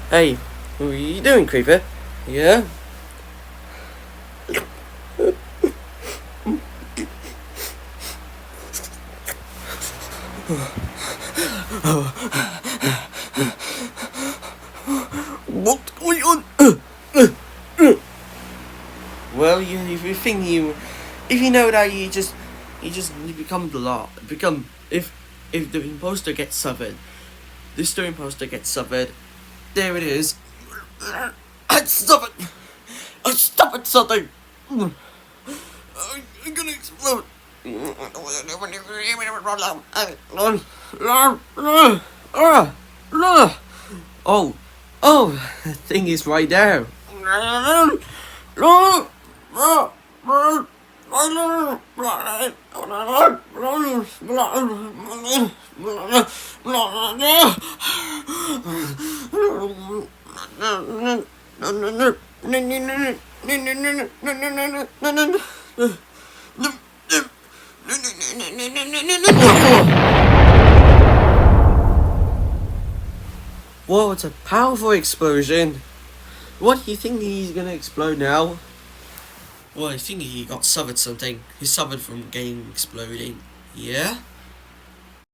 Hey, what are you doing, Creeper? Yeah? What's going on? Well, if you know that you become the law. If the imposter gets suffered, the imposter gets suffered. There it is. Stop it! Stop it, something! I'm gonna explode. Oh, the thing is right there. Whoa, it's a powerful explosion. What do you think he's gonna explode now? Well, I think he got suffered something. He suffered from game exploding. Yeah?